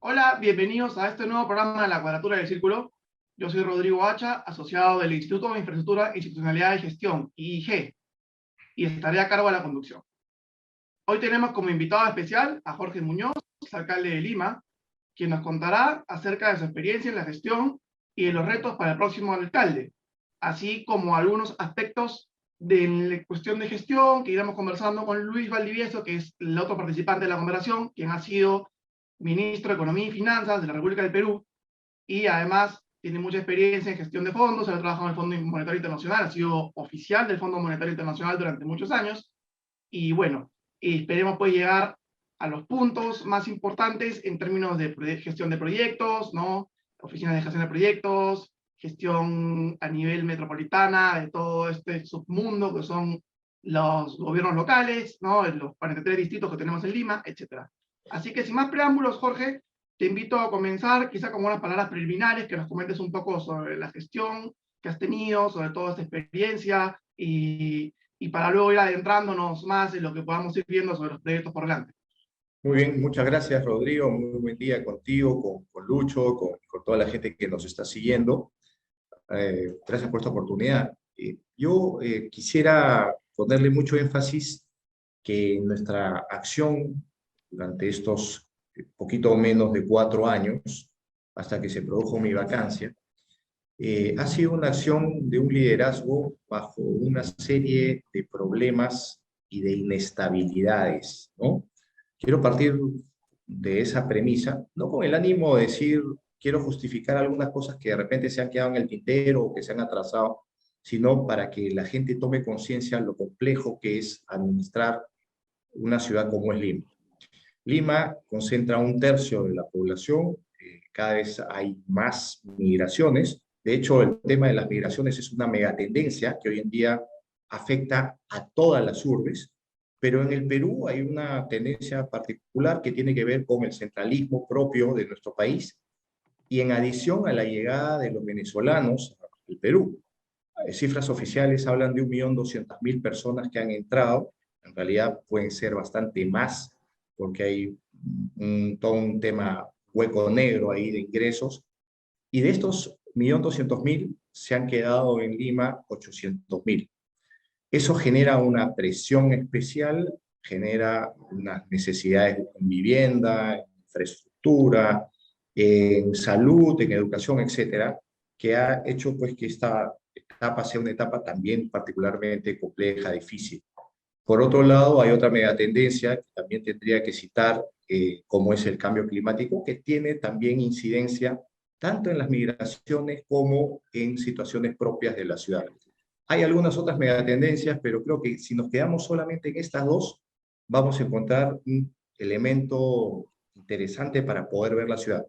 Hola, bienvenidos a este nuevo programa de La Cuadratura del Círculo. Yo soy Rodrigo Hacha, asociado del Instituto de Infraestructura, Institucionalidad y Gestión, IIG, y estaré a cargo de la conducción. Hoy tenemos como invitado especial a Jorge Muñoz, alcalde de Lima, quien nos contará acerca de su experiencia en la gestión y de los retos para el próximo alcalde, así como algunos aspectos de la cuestión de gestión que iremos conversando con Luis Valdivieso, que es el otro participante de la conversación, quien ha sido ministro de Economía y Finanzas de la República del Perú, y además tiene mucha experiencia en gestión de fondos, ha trabajado en el Fondo Monetario Internacional, ha sido oficial del Fondo Monetario Internacional durante muchos años, y bueno, esperemos pues llegar a los puntos más importantes en términos de gestión de proyectos, ¿no? Oficinas de gestión de proyectos, gestión a nivel metropolitana de todo este submundo que son los gobiernos locales, ¿no? Los 43 distritos que tenemos en Lima, etc. Así que sin más preámbulos, Jorge, te invito a comenzar quizá con unas palabras preliminares, que nos comentes un poco sobre la gestión que has tenido, sobre toda esta experiencia, y para luego ir adentrándonos más en lo que podamos ir viendo sobre los proyectos por delante. Muy bien, muchas gracias, Rodrigo. Muy buen día contigo, con Lucho, con toda la gente que nos está siguiendo. Gracias por esta oportunidad. Yo quisiera ponerle mucho énfasis que nuestra acción durante estos poquito menos de 4 años, hasta que se produjo mi vacancia, ha sido una acción de un liderazgo bajo una serie de problemas y de inestabilidades, ¿no? Quiero partir de esa premisa, no con el ánimo de decir, quiero justificar algunas cosas que de repente se han quedado en el tintero o que se han atrasado, sino para que la gente tome conciencia de lo complejo que es administrar una ciudad como es Lima. Lima concentra 1/3 de la población, cada vez hay más migraciones. De hecho, el tema de las migraciones es una megatendencia que hoy en día afecta a todas las urbes, pero en el Perú hay una tendencia particular que tiene que ver con el centralismo propio de nuestro país y en adición a la llegada de los venezolanos al Perú. Cifras oficiales hablan de 1.200.000 personas que han entrado, en realidad pueden ser bastante más porque hay todo un tema hueco negro ahí de ingresos, y de estos 1.200.000 se han quedado en Lima 800.000. Eso genera una presión especial, genera unas necesidades en vivienda, en infraestructura, en salud, en educación, etcétera, que ha hecho pues que esta etapa sea una etapa también particularmente compleja, difícil. Por otro lado, hay otra megatendencia que también tendría que citar, como es el cambio climático, que tiene también incidencia tanto en las migraciones como en situaciones propias de la ciudad. Hay algunas otras megatendencias, pero creo que si nos quedamos solamente en estas dos, vamos a encontrar un elemento interesante para poder ver la ciudad.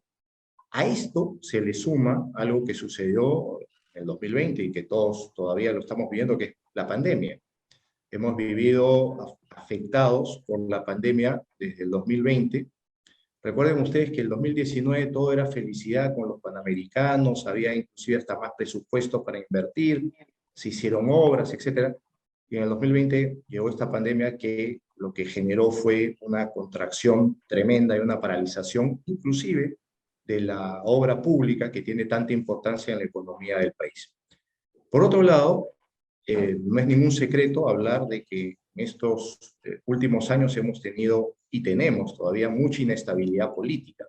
A esto se le suma algo que sucedió en el 2020 y que todos todavía lo estamos viviendo, que es la pandemia. Hemos vivido afectados por la pandemia desde el 2020. Recuerden ustedes que el 2019 todo era felicidad con los panamericanos, había inclusive hasta más presupuesto para invertir, se hicieron obras, etc. Y en el 2020 llegó esta pandemia que lo que generó fue una contracción tremenda y una paralización, inclusive de la obra pública que tiene tanta importancia en la economía del país. Por otro lado, no es ningún secreto hablar de que en estos últimos años hemos tenido y tenemos todavía mucha inestabilidad política.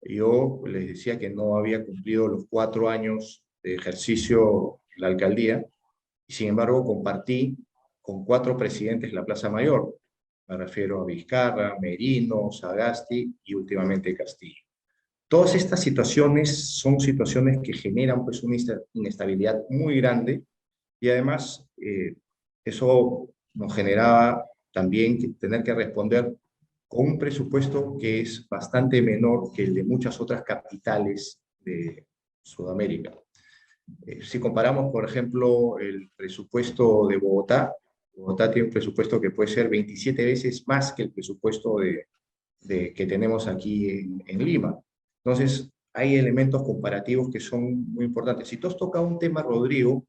Yo les decía que no había cumplido los 4 años de ejercicio en la alcaldía y sin embargo compartí con 4 presidentes la Plaza Mayor. Me refiero a Vizcarra, Merino, Sagasti y últimamente Castillo. Todas estas situaciones son situaciones que generan pues una inestabilidad muy grande y además eso nos generaba también tener que responder con un presupuesto que es bastante menor que el de muchas otras capitales de Sudamérica. Si comparamos, por ejemplo, el presupuesto de Bogotá, Bogotá tiene un presupuesto que puede ser 27 veces más que el presupuesto que tenemos aquí en Lima. Entonces, hay elementos comparativos que son muy importantes. Si tú has tocado un tema, Rodrigo,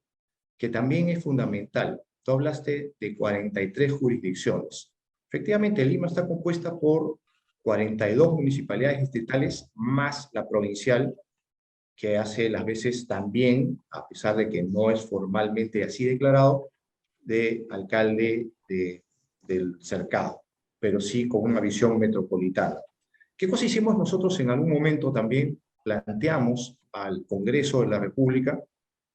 que también es fundamental. Tú hablaste de 43 jurisdicciones. Efectivamente, Lima está compuesta por 42 municipalidades distritales más la provincial, que hace las veces también, a pesar de que no es formalmente así declarado, de alcalde del cercado, pero sí con una visión metropolitana. ¿Qué cosa hicimos nosotros en algún momento también? Planteamos al Congreso de la República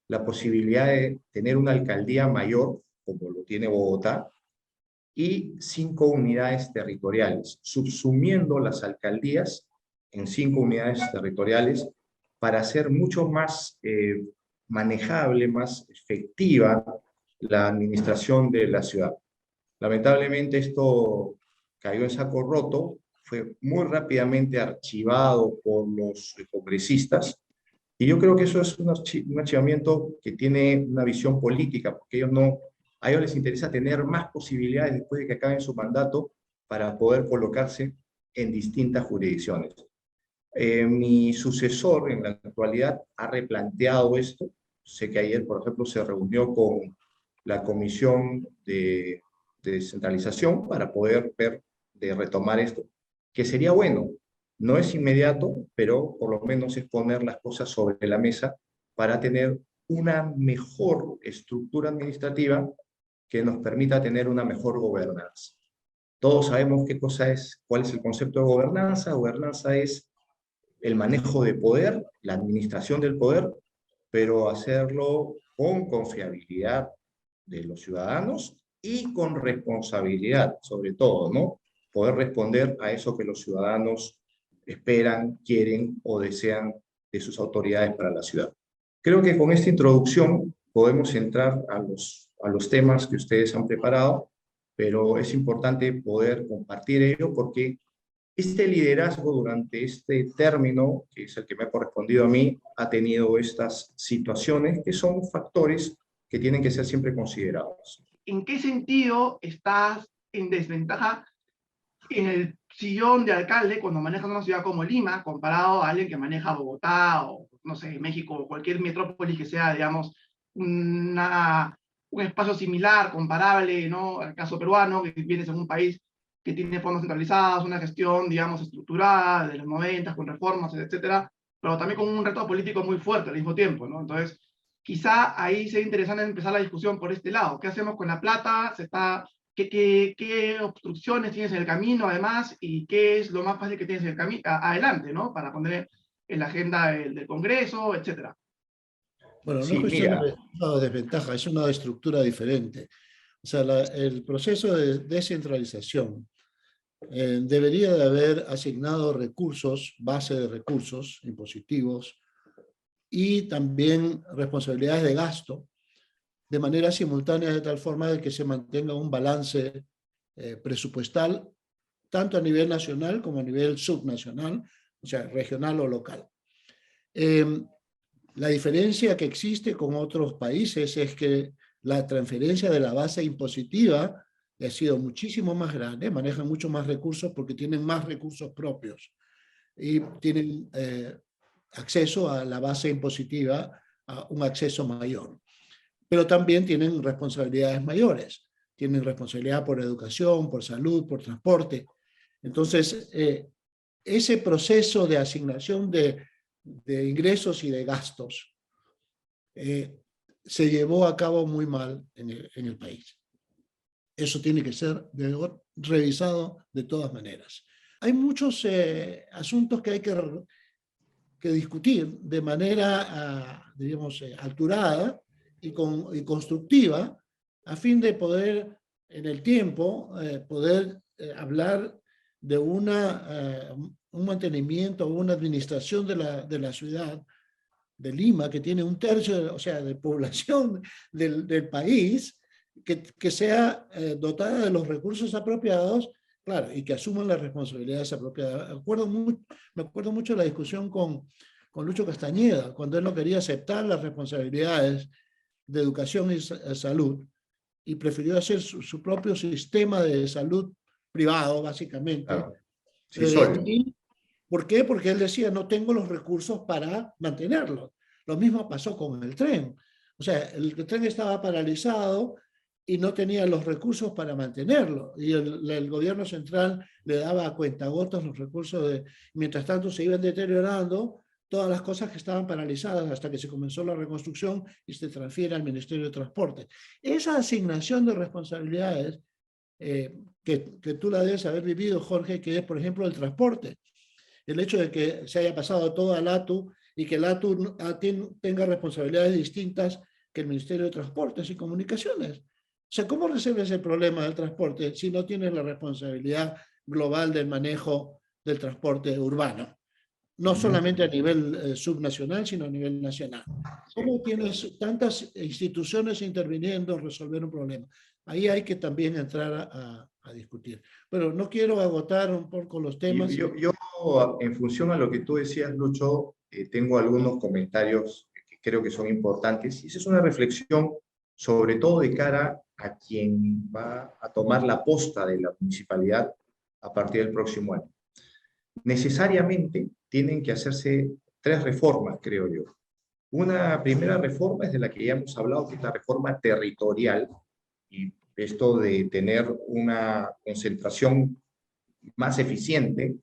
la posibilidad de tener una alcaldía mayor, como lo tiene Bogotá, y 5 unidades territoriales, subsumiendo las alcaldías en 5 unidades territoriales para hacer mucho más manejable, más efectiva la administración de la ciudad. Lamentablemente esto cayó en saco roto, fue muy rápidamente archivado por los congresistas, y yo creo que eso es un archivamiento que tiene una visión política, porque a ellos les interesa tener más posibilidades después de que acaben su mandato para poder colocarse en distintas jurisdicciones. Mi sucesor en la actualidad ha replanteado esto. Sé que ayer, por ejemplo, se reunió con la Comisión de Descentralización para poder ver de retomar esto, que sería bueno. No es inmediato, pero por lo menos es poner las cosas sobre la mesa para tener una mejor estructura administrativa que nos permita tener una mejor gobernanza. Todos sabemos cuál es el concepto de gobernanza. Gobernanza es el manejo de poder, la administración del poder, pero hacerlo con confiabilidad de los ciudadanos y con responsabilidad, sobre todo, ¿no? Poder responder a eso que los ciudadanos esperan, quieren o desean de sus autoridades para la ciudad. Creo que con esta introducción podemos entrar a los temas que ustedes han preparado, pero es importante poder compartir ello porque este liderazgo durante este término, que es el que me ha correspondido a mí, ha tenido estas situaciones que son factores que tienen que ser siempre considerados. ¿En qué sentido estás en desventaja en el sillón de alcalde cuando manejas una ciudad como Lima, comparado a alguien que maneja Bogotá o, no sé, México o cualquier metrópolis que sea, digamos, un espacio similar, comparable, ¿no? Al caso peruano, que vienes en un país que tiene fondos centralizados, una gestión, digamos, estructurada de los 90 con reformas, etcétera, pero también con un reto político muy fuerte al mismo tiempo, ¿no? Entonces, quizá ahí sería interesante empezar la discusión por este lado. ¿Qué hacemos con la plata? ¿Qué obstrucciones tienes en el camino, además? ¿Y qué es lo más fácil que tienes en el camino adelante, ¿no? Para poner en la agenda del Congreso, etcétera. Bueno, no es Sí, cuestión de mira, ventaja o desventaja, es una estructura diferente. O sea, el proceso de descentralización debería de haber asignado recursos, base de recursos impositivos y también responsabilidades de gasto de manera simultánea de tal forma de que se mantenga un balance presupuestal tanto a nivel nacional como a nivel subnacional, o sea, regional o local. La diferencia que existe con otros países es que la transferencia de la base impositiva ha sido muchísimo más grande, manejan mucho más recursos porque tienen más recursos propios y tienen acceso a la base impositiva, a un acceso mayor. Pero también tienen responsabilidades mayores, tienen responsabilidad por educación, por salud, por transporte. Entonces, ese proceso de asignación de ingresos y de gastos se llevó a cabo muy mal en el país. Eso tiene que ser revisado de todas maneras. Hay muchos asuntos que hay que discutir de manera, digamos, alturada y constructiva a fin de poder, en el tiempo, poder hablar de un mantenimiento o una administración de la ciudad de Lima, que tiene un tercio, o sea, de población del país, que sea dotada de los recursos apropiados, claro, y que asuman las responsabilidades apropiadas. Me acuerdo mucho de la discusión con Lucho Castañeda, cuando él no quería aceptar las responsabilidades de educación y salud, y prefirió hacer su propio sistema de salud privado, básicamente. claro, sí, solo. ¿Por qué? Porque él decía, no tengo los recursos para mantenerlo. Lo mismo pasó con el tren. O sea, el tren estaba paralizado y no tenía los recursos para mantenerlo. Y el gobierno central le daba a cuentagotas los recursos. Mientras tanto se iban deteriorando todas las cosas que estaban paralizadas hasta que se comenzó la reconstrucción y se transfiere al Ministerio de Transporte. Esa asignación de responsabilidades que tú la debes haber vivido, Jorge, que es, por ejemplo, el transporte. El hecho de que se haya pasado todo al ATU y que el ATU tenga responsabilidades distintas que el Ministerio de Transportes y Comunicaciones. O sea, ¿cómo resuelves el problema del transporte si no tienes la responsabilidad global del manejo del transporte urbano? No solamente a nivel subnacional, sino a nivel nacional. ¿Cómo tienes tantas instituciones interviniendo en resolver un problema? Ahí hay que también entrar a discutir. Pero no quiero agotar un poco los temas. Yo, en función a lo que tú decías, Lucho, tengo algunos comentarios que creo que son importantes. Y esa es una reflexión, sobre todo de cara a quien va a tomar la posta de la municipalidad a partir del próximo año. Necesariamente tienen que hacerse 3 reformas, creo yo. Una primera reforma es de la que ya hemos hablado, que es la reforma territorial, y esto de tener una concentración más eficiente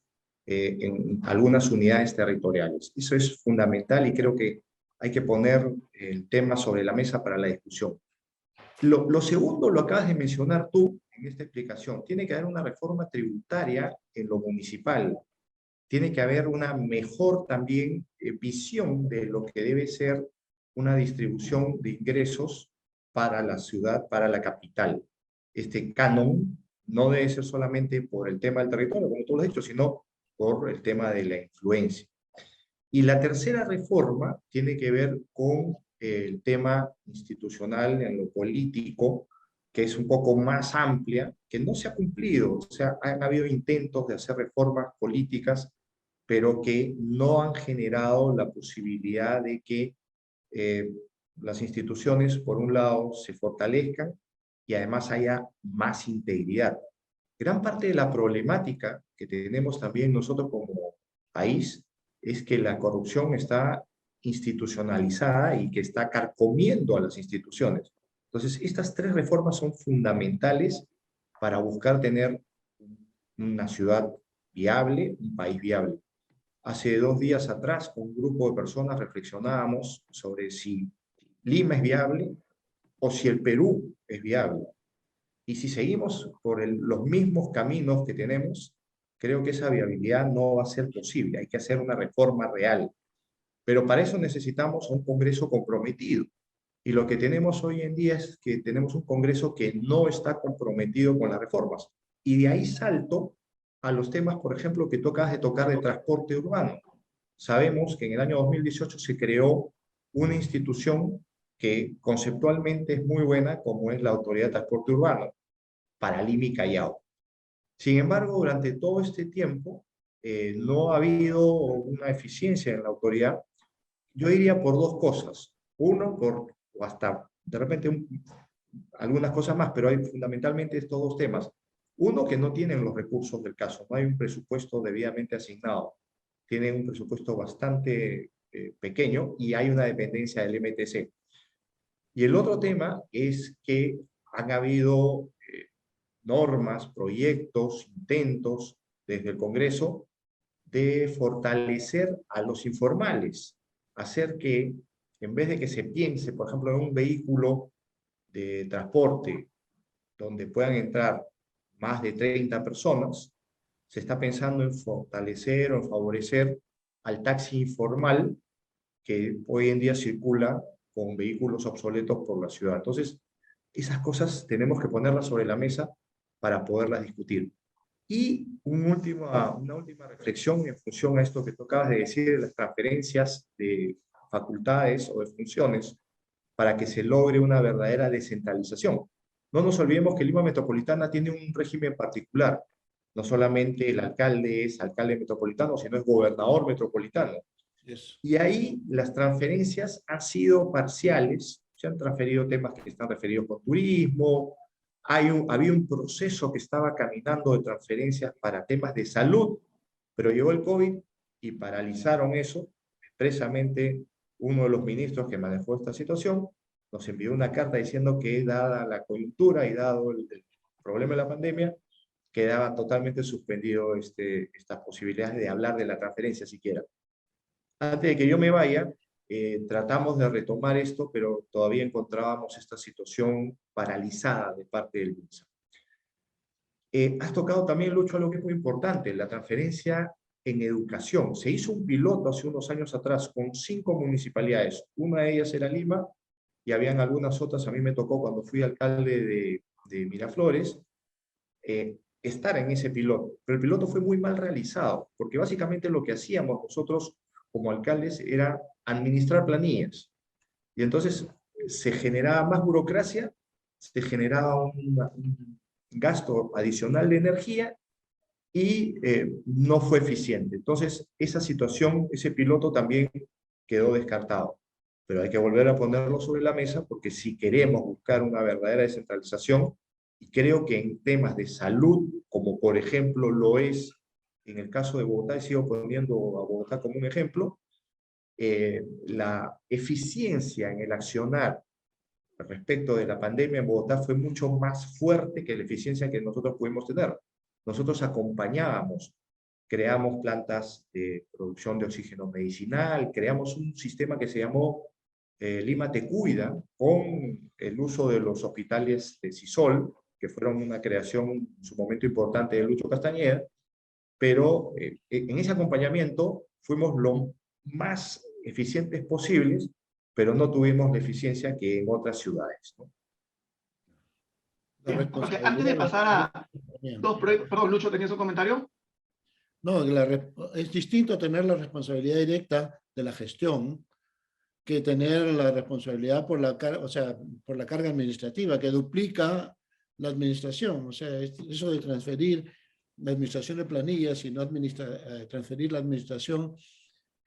en algunas unidades territoriales. Eso es fundamental y creo que hay que poner el tema sobre la mesa para la discusión. Lo segundo lo acabas de mencionar tú en esta explicación. Tiene que haber una reforma tributaria en lo municipal. Tiene que haber una mejor también visión de lo que debe ser una distribución de ingresos para la ciudad, para la capital. Este canon no debe ser solamente por el tema del territorio, como tú lo has dicho, sino por el tema de la influencia. Y la tercera reforma tiene que ver con el tema institucional en lo político, que es un poco más amplia, que no se ha cumplido. O sea, han habido intentos de hacer reformas políticas, pero que no han generado la posibilidad de que las instituciones, por un lado, se fortalezcan y además haya más integridad. Gran parte de la problemática que tenemos también nosotros como país es que la corrupción está institucionalizada y que está carcomiendo a las instituciones. Entonces, estas 3 reformas son fundamentales para buscar tener una ciudad viable, un país viable. Hace 2 días atrás, con un grupo de personas reflexionábamos sobre si Lima es viable o si el Perú es viable. Y si seguimos por los mismos caminos que tenemos, creo que esa viabilidad no va a ser posible. Hay que hacer una reforma real. Pero para eso necesitamos un Congreso comprometido. Y lo que tenemos hoy en día es que tenemos un Congreso que no está comprometido con las reformas. Y de ahí salto a los temas, por ejemplo, que tú acabas de tocar de transporte urbano. Sabemos que en el año 2018 se creó una institución que conceptualmente es muy buena, como es la Autoridad de Transporte Urbano, para Lima y Callao. Sin embargo, durante todo este tiempo no ha habido una eficiencia en la autoridad. Yo diría por 2 cosas. Uno, o hasta de repente algunas cosas más, pero hay fundamentalmente estos 2 temas. Uno, que no tienen los recursos del caso, no hay un presupuesto debidamente asignado. Tienen un presupuesto bastante pequeño y hay una dependencia del MTC. Y el otro tema es que han habido normas, proyectos, intentos desde el Congreso de fortalecer a los informales, hacer que en vez de que se piense, por ejemplo, en un vehículo de transporte donde puedan entrar más de 30 personas, se está pensando en fortalecer o en favorecer al taxi informal que hoy en día circula con vehículos obsoletos por la ciudad. Entonces, esas cosas tenemos que ponerlas sobre la mesa para poderlas discutir. Y una última reflexión en función a esto que tú acabas de decir, de las transferencias de facultades o de funciones para que se logre una verdadera descentralización. No nos olvidemos que Lima Metropolitana tiene un régimen particular. No solamente el alcalde es alcalde metropolitano, sino es gobernador metropolitano. Yes. Y ahí las transferencias han sido parciales, se han transferido temas que están referidos con turismo, había un proceso que estaba caminando de transferencias para temas de salud, pero llegó el COVID y paralizaron eso. Expresamente, uno de los ministros que manejó esta situación nos envió una carta diciendo que dada la coyuntura y dado el problema de la pandemia, quedaba totalmente suspendido estas posibilidades de hablar de la transferencia siquiera. Antes de que yo me vaya, tratamos de retomar esto, pero todavía encontrábamos esta situación paralizada de parte del MINSA. Has tocado también, Lucho, algo que es muy importante, la transferencia en educación. Se hizo un piloto hace unos años atrás con 5 municipalidades. Una de ellas era Lima, y habían algunas otras. A mí me tocó cuando fui alcalde de Miraflores, estar en ese piloto. Pero el piloto fue muy mal realizado, porque básicamente lo que hacíamos nosotros como alcaldes era administrar planillas. Y entonces se generaba más burocracia, se generaba un gasto adicional de energía y no fue eficiente. Entonces, esa situación, ese piloto también quedó descartado. Pero hay que volver a ponerlo sobre la mesa porque si queremos buscar una verdadera descentralización, y creo que en temas de salud, como por ejemplo lo es en el caso de Bogotá, y sigo poniendo a Bogotá como un ejemplo, la eficiencia en el accionar respecto de la pandemia en Bogotá fue mucho más fuerte que la eficiencia que nosotros pudimos tener. Nosotros acompañábamos, creamos plantas de producción de oxígeno medicinal, creamos un sistema que se llamó Lima Te Cuida, con el uso de los hospitales de Sisol, que fueron una creación en su momento importante de Lucho Castañeda, pero en ese acompañamiento fuimos lo más eficientes posibles, pero no tuvimos la eficiencia que en otras ciudades, ¿no? La Bien, Jorge, antes de responsabilidad pasar a también. dos proyectos, perdón, Lucho, ¿tenías un comentario? No, es distinto tener la responsabilidad directa de la gestión que tener la responsabilidad por la carga, o sea, por la carga administrativa, que duplica la administración. O sea, eso de transferir la administración de planillas y no transferir la administración,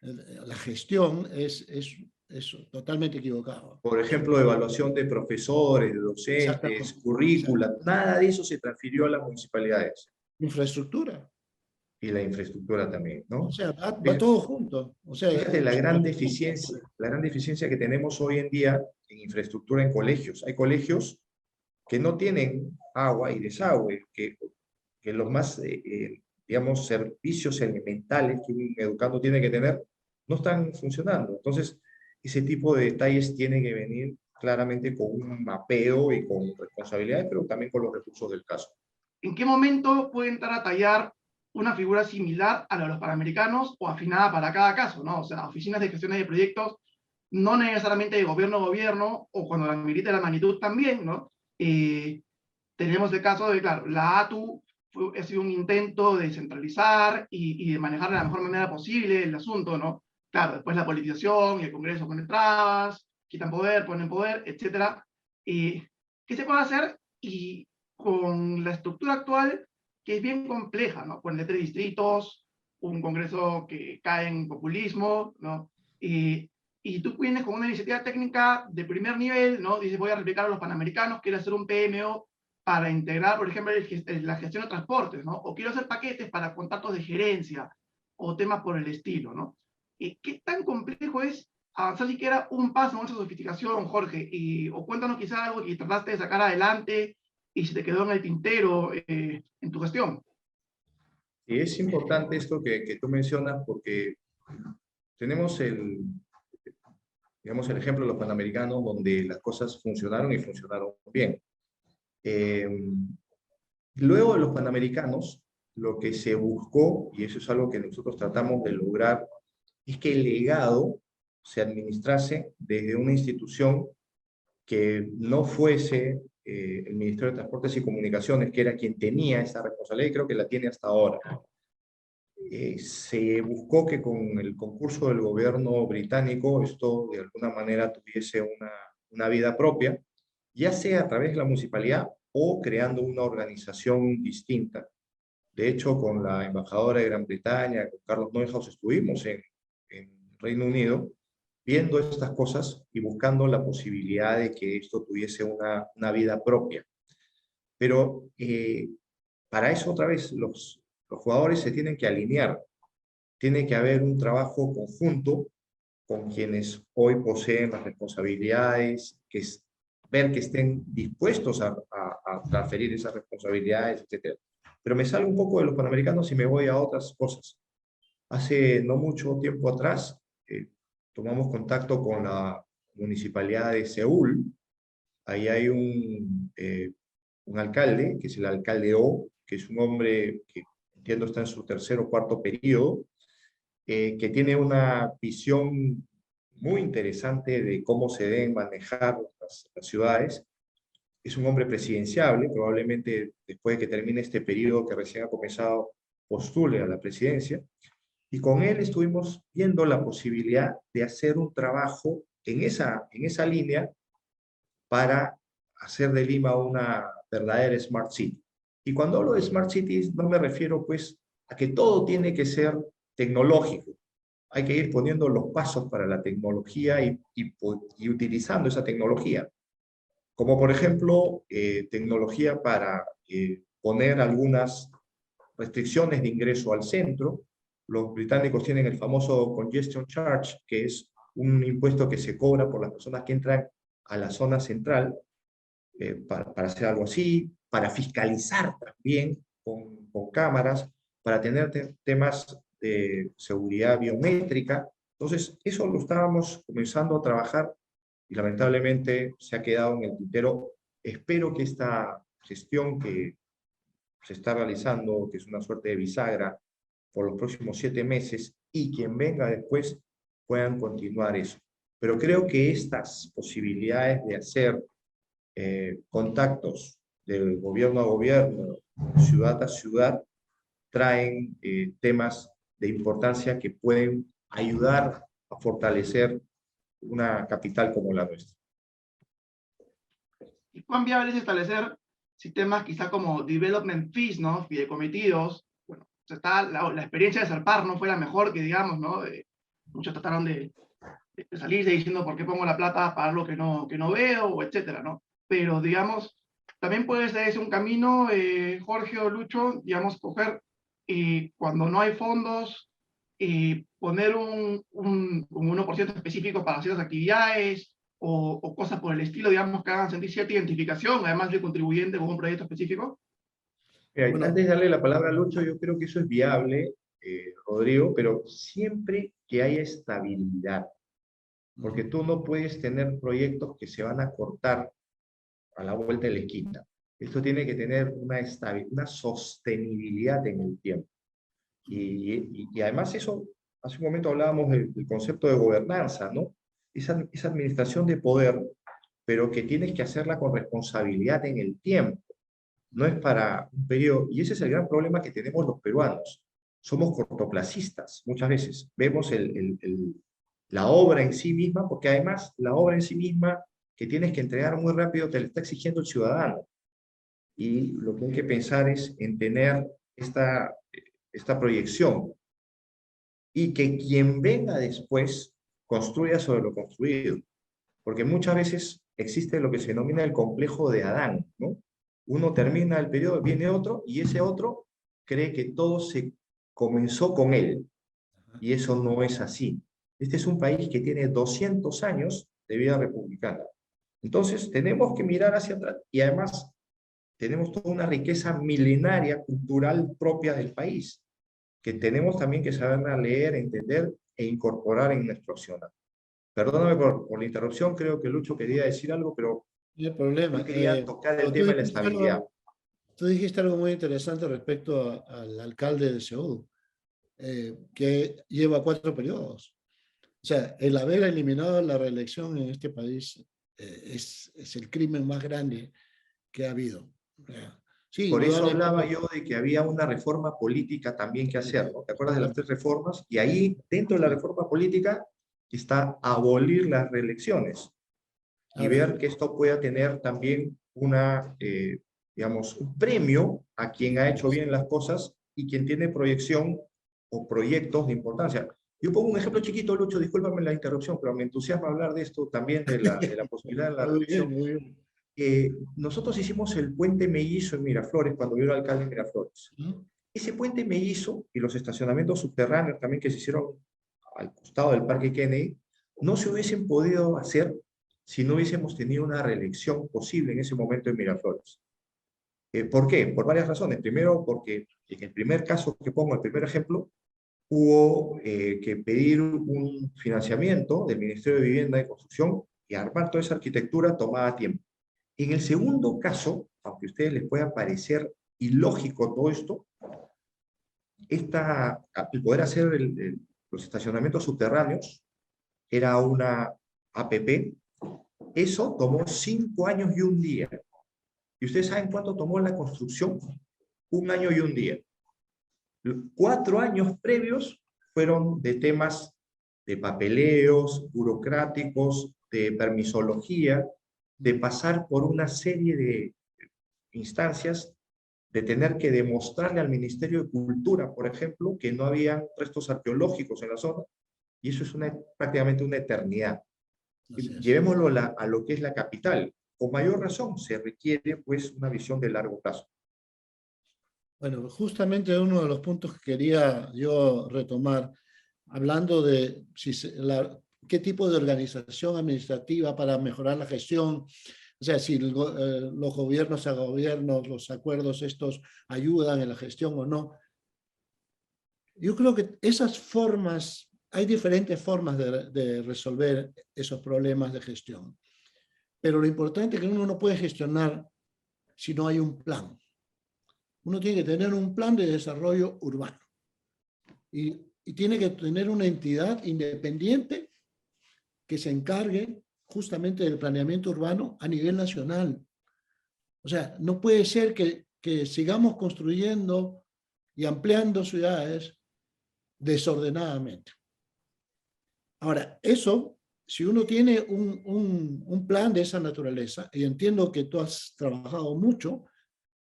la gestión es totalmente equivocado. Por ejemplo, evaluación de profesores, de docentes, Exactamente. currícula, nada de eso se transfirió a las municipalidades. Infraestructura. Y la infraestructura también, O ¿no? sea, va todo junto. O sea, Fíjate la gran deficiencia que tenemos hoy en día en infraestructura en colegios. Hay colegios que no tienen agua y desagüe, que los más, digamos, servicios elementales que un educando tiene que tener, no están funcionando. Entonces, ese tipo de detalles tienen que venir claramente con un mapeo y con responsabilidades, pero también con los recursos del caso. ¿En qué momento puede entrar a tallar una figura similar a la de los panamericanos o afinada para cada caso, ¿no? O sea, oficinas de gestiones de proyectos, no necesariamente de gobierno a gobierno, o cuando la medida la magnitud también, ¿no? Tenemos el caso de, claro, la ATU ha sido un intento de centralizar y de manejar de la mejor manera posible el asunto, ¿no? Claro, después la politización y el Congreso pone trabas, quitan poder, ponen poder, etc. ¿Qué se puede hacer? Y con la estructura actual, que es bien compleja, ¿no? Con 3 distritos, un Congreso que cae en populismo, ¿no? Y tú vienes con una iniciativa técnica de primer nivel, ¿no? Dices, voy a replicar a los panamericanos, quiero hacer un PMO para integrar, por ejemplo, la gestión de transportes, ¿no? O quiero hacer paquetes para contratos de gerencia o temas por el estilo, ¿no? ¿Qué tan complejo es avanzar siquiera un paso en esa sofisticación, Jorge? O cuéntanos quizá algo que trataste de sacar adelante y se te quedó en el tintero en tu gestión. Y es importante esto que tú mencionas porque tenemos digamos, el ejemplo de los panamericanos donde las cosas funcionaron y funcionaron bien. Luego de los panamericanos, lo que se buscó, y eso es algo que nosotros tratamos de lograr, es que el legado se administrase desde una institución que no fuese el Ministerio de Transportes y Comunicaciones, que era quien tenía esa responsabilidad y creo que la tiene hasta ahora. Se buscó que con el concurso del gobierno británico esto de alguna manera tuviese una vida propia, ya sea a través de la municipalidad o creando una organización distinta. De hecho, con la embajadora de Gran Bretaña, con Carlos Neuhaus, estuvimos en Reino Unido viendo estas cosas y buscando la posibilidad de que esto tuviese una vida propia. Pero para eso otra vez los jugadores se tienen que alinear, tiene que haber un trabajo conjunto con quienes hoy poseen las responsabilidades, ver que estén dispuestos a transferir esas responsabilidades, etc. Pero me salgo un poco de los panamericanos y me voy a otras cosas. Hace no mucho tiempo atrás tomamos contacto con la municipalidad de Seúl. Ahí hay un alcalde, que es el alcalde Oh, que es un hombre que entiendo está en su tercer o cuarto periodo, que tiene una visión muy interesante de cómo se deben manejar las ciudades. Es un hombre presidenciable, probablemente después de que termine este periodo que recién ha comenzado, postule a la presidencia. Y con él estuvimos viendo la posibilidad de hacer un trabajo en esa línea para hacer de Lima una verdadera Smart City. Y cuando hablo de Smart Cities, no me refiero pues a que todo tiene que ser tecnológico. Hay que ir poniendo los pasos para la tecnología y utilizando esa tecnología. Como por ejemplo, tecnología para poner algunas restricciones de ingreso al centro. Los británicos tienen el famoso Congestion Charge, que es un impuesto que se cobra por las personas que entran a la zona central, para hacer algo así, para fiscalizar también con cámaras, para tener temas de seguridad biométrica. Entonces, eso lo estábamos comenzando a trabajar y lamentablemente se ha quedado en el tintero. Espero que esta gestión que se está realizando, que es una suerte de bisagra por los próximos 7 meses, y quien venga después puedan continuar eso. Pero creo que estas posibilidades de hacer contactos del gobierno a gobierno, ciudad a ciudad, traen temas de importancia que pueden ayudar a fortalecer una capital como la nuestra. ¿Y cuán viable es establecer sistemas quizá como development fees, ¿no? Fideicomisos? Bueno, la experiencia de Serpar no fue la mejor que digamos, ¿no? Muchos trataron de salirse diciendo por qué pongo la plata para algo que no veo, o etcétera, ¿no? Pero digamos, también puede ser ese un camino, Jorge o Lucho, digamos, coger y cuando no hay fondos, y poner un 1% específico para ciertas actividades, o cosas por el estilo, digamos, que hagan sentir cierta identificación, además de contribuyente con un proyecto específico. Mira, Bueno, antes de darle la palabra a Lucho, yo creo que eso es viable, Rodrigo, pero siempre que haya estabilidad, porque tú no puedes tener proyectos que se van a cortar a la vuelta de la esquina. Esto tiene que tener una sostenibilidad en el tiempo. Y además eso, hace un momento hablábamos del concepto de gobernanza, ¿no? Esa administración de poder, pero que tienes que hacerla con responsabilidad en el tiempo. No es para un periodo, y ese es el gran problema que tenemos los peruanos. Somos cortoplacistas muchas veces. Vemos la obra en sí misma, porque además la obra en sí misma que tienes que entregar muy rápido te la está exigiendo el ciudadano. Y lo que hay que pensar es en tener esta proyección y que quien venga después construya sobre lo construido. Porque muchas veces existe lo que se denomina el complejo de Adán, ¿no? Uno termina el periodo, viene otro, y ese otro cree que todo se comenzó con él. Y eso no es así. Este es un país que tiene 200 años de vida republicana. Entonces, tenemos que mirar hacia atrás y además tenemos toda una riqueza milenaria cultural propia del país, que tenemos también que saberla leer, entender e incorporar en nuestro accionar. Perdóname por la interrupción, creo que Lucho quería decir algo, pero no hay problema. yo quería tocar el Pero tema de la estabilidad. tú dijiste algo muy interesante respecto al alcalde de Seúl, que lleva 4 periodos. O sea, el haber eliminado la reelección en este país es el crimen más grande que ha habido. Sí, Por eso hablaba indudablemente. yo de que había una reforma política también que hacer, ¿no? ¿Te acuerdas de las 3 reformas? Y ahí, dentro de la reforma política, está abolir las reelecciones y Ahora, ver que esto pueda tener también digamos, un premio a quien ha hecho bien las cosas y quien tiene proyección o proyectos de importancia. Yo pongo un ejemplo chiquito, Lucho, discúlpame la interrupción, pero me entusiasma hablar de esto también, de la posibilidad de la muy bien, reelección. muy bien. Nosotros hicimos el puente mellizo en Miraflores, cuando yo era alcalde en Miraflores. ¿No? Ese puente mellizo y los estacionamientos subterráneos también que se hicieron al costado del Parque Kennedy, no se hubiesen podido hacer si no hubiésemos tenido una reelección posible en ese momento en Miraflores. ¿Por qué? Por varias razones. Primero, porque en el primer caso que pongo, el primer ejemplo, hubo que pedir un financiamiento del Ministerio de Vivienda y Construcción y armar toda esa arquitectura tomaba tiempo. En el segundo caso, aunque a ustedes les pueda parecer ilógico todo esto, el poder hacer los estacionamientos subterráneos era una APP. Eso tomó 5 años y un día. ¿Y ustedes saben cuánto tomó la construcción? 1 año y un día. 4 años previos fueron de temas de papeleos, burocráticos, de permisología, de pasar por una serie de instancias, de tener que demostrarle al Ministerio de Cultura, por ejemplo, que no había restos arqueológicos en la zona, y eso es prácticamente una eternidad. Llevémoslo a lo que es la capital. Con mayor razón se requiere pues una visión de largo plazo. Bueno, justamente uno de los puntos que quería yo retomar, hablando de qué tipo de organización administrativa para mejorar la gestión, o sea, si los gobiernos a gobiernos, los acuerdos estos ayudan en la gestión o no. Yo creo que esas formas, hay diferentes formas de resolver esos problemas de gestión. Pero lo importante es que uno no puede gestionar si no hay un plan. Uno tiene que tener un plan de desarrollo urbano. Y tiene que tener una entidad independiente que se encargue justamente del planeamiento urbano a nivel nacional. O sea, no puede ser que sigamos construyendo y ampliando ciudades desordenadamente. Ahora, eso, si uno tiene un plan de esa naturaleza, y entiendo que tú has trabajado mucho,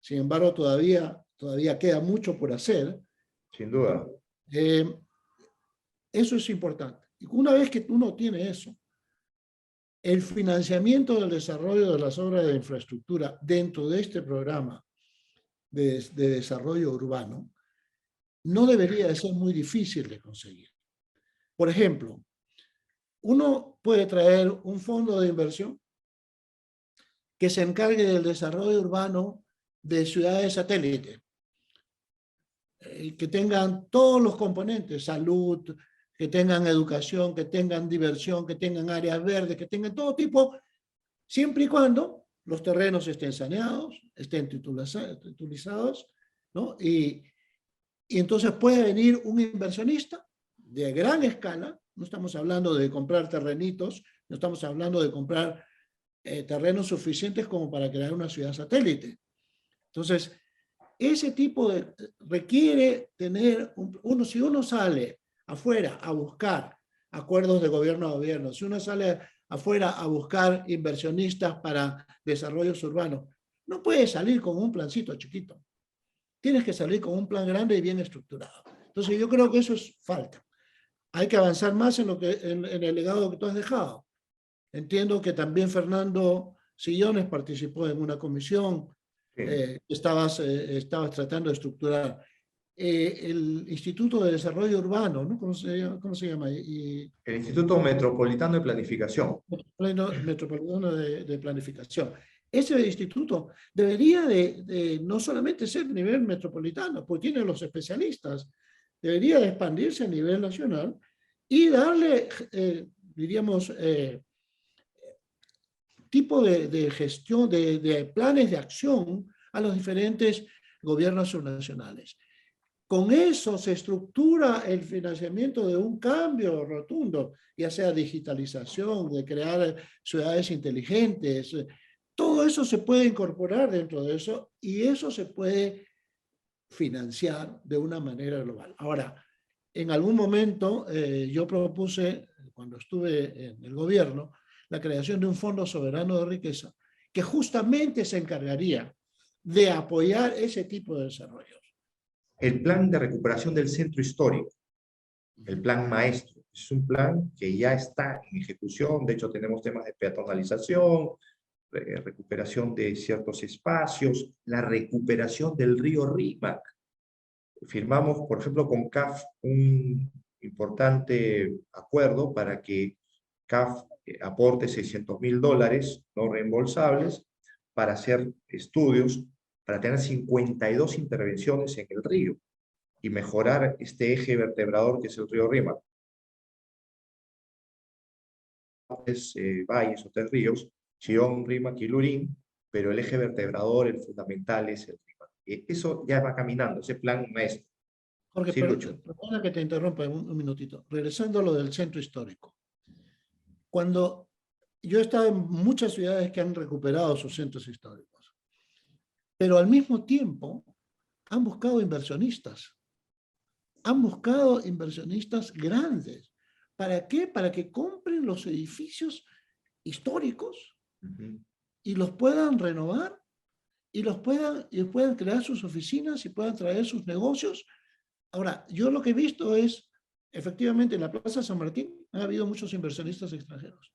sin embargo, todavía queda mucho por hacer. Sin duda. Eso es importante. Y una vez que uno tiene eso, el financiamiento del desarrollo de las obras de infraestructura dentro de este programa de desarrollo urbano no debería de ser muy difícil de conseguir. Por ejemplo, uno puede traer un fondo de inversión que se encargue del desarrollo urbano de ciudades satélite, que tengan todos los componentes, salud, que tengan educación, que tengan diversión, que tengan áreas verdes, que tengan todo tipo, siempre y cuando los terrenos estén saneados, estén titulizados, ¿no? Y entonces puede venir un inversionista de gran escala, no estamos hablando de comprar terrenitos, no estamos hablando de comprar terrenos suficientes como para crear una ciudad satélite. Entonces, ese tipo requiere tener, si uno sale afuera a buscar acuerdos de gobierno a gobierno, si uno sale afuera a buscar inversionistas para desarrollos urbanos, no puede salir con un plancito chiquito. Tienes que salir con un plan grande y bien estructurado. Entonces yo creo que eso es falta. Hay que avanzar más en el legado que tú has dejado. Entiendo que también Fernando Sillones participó en una comisión. Sí. Estabas tratando de estructurar el Instituto de Desarrollo Urbano, ¿no? ¿Cómo se llama? El Instituto Metropolitano de Planificación. Metropolitano de Planificación. Ese instituto debería de no solamente ser a nivel metropolitano, porque tiene los especialistas, debería de expandirse a nivel nacional y darle, diríamos, tipo de gestión, de planes de acción a los diferentes gobiernos subnacionales. Con eso se estructura el financiamiento de un cambio rotundo, ya sea digitalización, de crear ciudades inteligentes. Todo eso se puede incorporar dentro de eso y eso se puede financiar de una manera global. Ahora, en algún momento yo propuse, cuando estuve en el gobierno, la creación de un fondo soberano de riqueza que justamente se encargaría de apoyar ese tipo de desarrollos. El plan de recuperación del centro histórico, el plan maestro, es un plan que ya está en ejecución. De hecho, tenemos temas de peatonalización, recuperación de ciertos espacios, la recuperación del río Rímac. Firmamos, por ejemplo, con CAF un importante acuerdo para que CAF aporte $600.000 no reembolsables para hacer estudios, para tener 52 intervenciones en el río y mejorar este eje vertebrador que es el río Rímac. Valles o 3 ríos, Chillón, Rímac y Lurín, pero el eje vertebrador, el fundamental es el Rímac. Eso ya va caminando, ese plan maestro. Jorge, Sí, Lucho. perdona que te interrumpa un minutito. Regresando a lo del centro histórico. Cuando yo he estado en muchas ciudades que han recuperado sus centros históricos, pero al mismo tiempo han buscado inversionistas. Han buscado inversionistas grandes. ¿Para qué? Para que compren los edificios históricos y los puedan renovar y puedan crear sus oficinas y puedan traer sus negocios. Ahora, yo lo que he visto es, efectivamente, en la Plaza San Martín ha habido muchos inversionistas extranjeros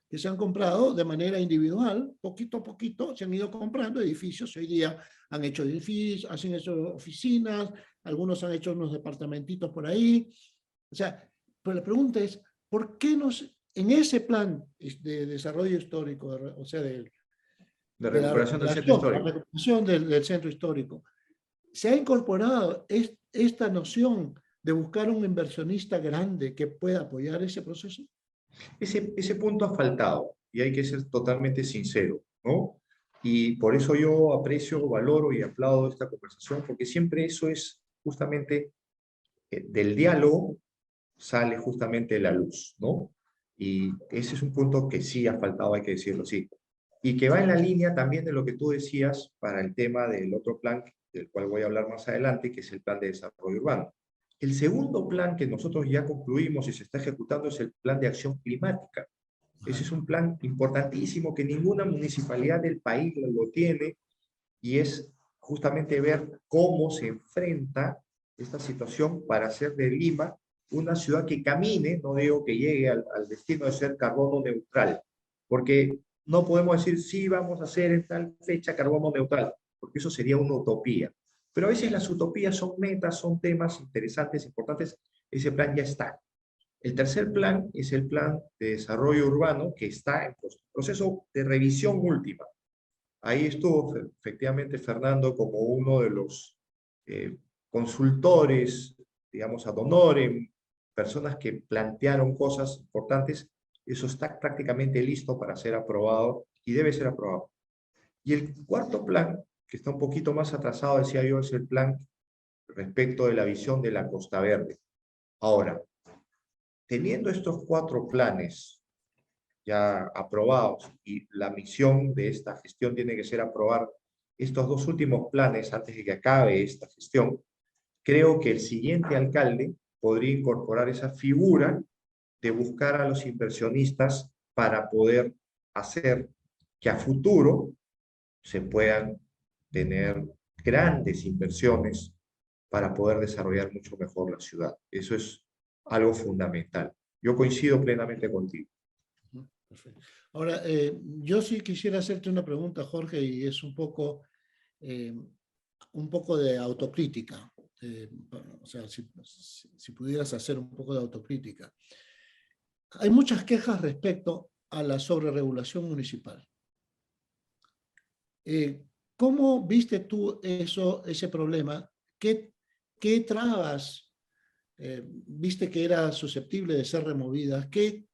que se han comprado de manera individual, poquito a poquito, se han ido comprando edificios. Hoy día han hecho edificios, han hecho oficinas, algunos han hecho unos departamentitos por ahí. O sea, pero la pregunta es, ¿por qué en ese plan de desarrollo histórico, o sea, de recuperación del centro histórico, la recuperación del centro histórico, se ha incorporado esta noción de buscar un inversionista grande que pueda apoyar ese proceso? Ese punto ha faltado, y hay que ser totalmente sincero, ¿no? Y por eso yo aprecio, valoro y aplaudo esta conversación, porque siempre eso es justamente del diálogo sale justamente la luz, ¿no? Y ese es un punto que sí ha faltado, hay que decirlo así. Y que va en la línea también de lo que tú decías para el tema del otro plan, del cual voy a hablar más adelante, que es el plan de desarrollo urbano. El segundo plan que nosotros ya concluimos y se está ejecutando es el plan de acción climática. Ese es un plan importantísimo que ninguna municipalidad del país lo tiene, y es justamente ver cómo se enfrenta esta situación para hacer de Lima una ciudad que camine, no digo que llegue al destino de ser carbono neutral, porque no podemos decir sí vamos a hacer en tal fecha carbono neutral, porque eso sería una utopía. Pero a veces las utopías son metas, son temas interesantes, importantes. Ese plan ya está. El tercer plan es el plan de desarrollo urbano, que está en proceso de revisión última. Ahí estuvo efectivamente Fernando como uno de los consultores, digamos, ad honorem, personas que plantearon cosas importantes. Eso está prácticamente listo para ser aprobado y debe ser aprobado. Y el cuarto plan, que está un poquito más atrasado, decía yo, es el plan respecto de la visión de la Costa Verde. Ahora, teniendo estos 4 planes ya aprobados y la misión de esta gestión tiene que ser aprobar estos 2 últimos planes antes de que acabe esta gestión, creo que el siguiente alcalde podría incorporar esa figura de buscar a los inversionistas para poder hacer que a futuro se puedan tener grandes inversiones para poder desarrollar mucho mejor la ciudad. Eso es algo fundamental. Yo coincido plenamente contigo. Perfecto. Ahora, yo sí quisiera hacerte una pregunta, Jorge, y es un poco de autocrítica. O sea, si pudieras hacer un poco de autocrítica. Hay muchas quejas respecto a la sobreregulación municipal. ¿Cómo viste tú ese problema? ¿Qué trabas viste que era susceptible de ser removidas? ¿Qué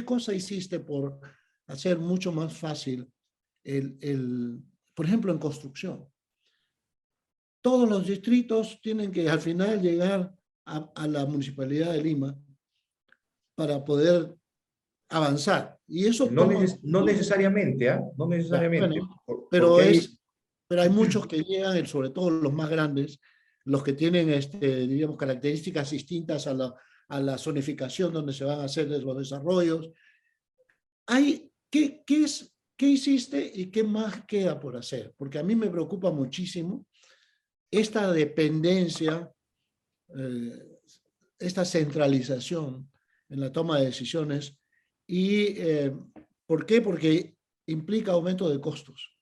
cosa hiciste por hacer mucho más fácil por ejemplo, en construcción? Todos los distritos tienen que al final llegar a la Municipalidad de Lima para poder avanzar. Y eso no necesariamente, ¿eh? No necesariamente. Bueno, pero hay muchos que llegan, sobre todo los más grandes, los que tienen, diríamos, características distintas a la zonificación donde se van a hacer los desarrollos. ¿Qué hiciste y qué más queda por hacer? Porque a mí me preocupa muchísimo esta dependencia, esta centralización en la toma de decisiones. ¿Y por qué? Porque implica aumento de costos.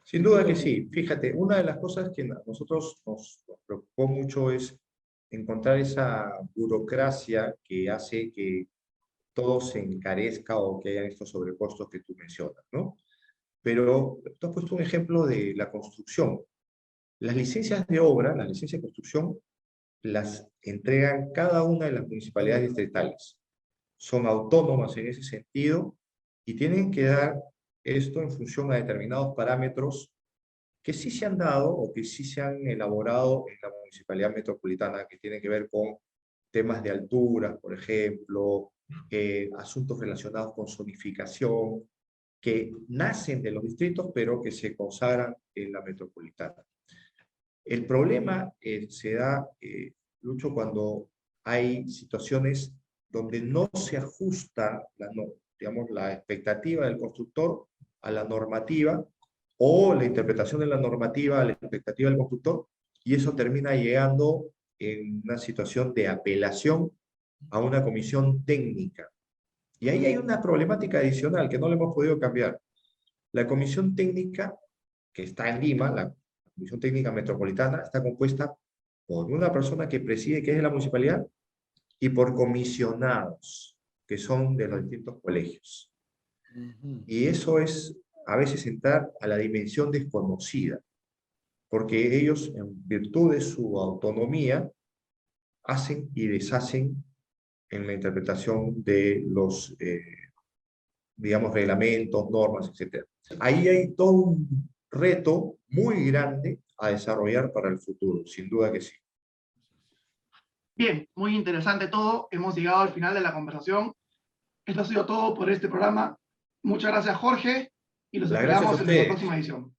Sin duda que sí. Fíjate, una de las cosas que a nosotros nos preocupó mucho es encontrar esa burocracia que hace que todo se encarezca o que hayan estos sobrecostos que tú mencionas, ¿no? Pero tú has puesto un ejemplo de la construcción. Las licencias de obra, las licencias de construcción, las entregan cada una de las municipalidades distritales. Son autónomas en ese sentido y tienen que dar esto en función a determinados parámetros que sí se han dado o que sí se han elaborado en la municipalidad metropolitana, que tienen que ver con temas de alturas, por ejemplo, asuntos relacionados con zonificación, que nacen de los distritos, pero que se consagran en la metropolitana. El problema se da, Lucho, cuando hay situaciones donde no se ajusta digamos, la expectativa del constructor a la normativa, o la interpretación de la normativa a la expectativa del constructor, y eso termina llegando en una situación de apelación a una comisión técnica. Y ahí hay una problemática adicional que no le hemos podido cambiar. La comisión técnica, que está en Lima, la Comisión Técnica Metropolitana, está compuesta por una persona que preside, que es de la municipalidad, y por comisionados, que son de los distintos colegios. Y eso es a veces entrar a la dimensión desconocida, porque ellos, en virtud de su autonomía, hacen y deshacen en la interpretación de los, digamos, reglamentos, normas, etc. Ahí hay todo un reto muy grande a desarrollar para el futuro, sin duda que sí. Bien, muy interesante todo. Hemos llegado al final de la conversación. Esto ha sido todo por este programa. Muchas gracias, Jorge, y los Las gracias a esperamos en nuestra ustedes. próxima edición.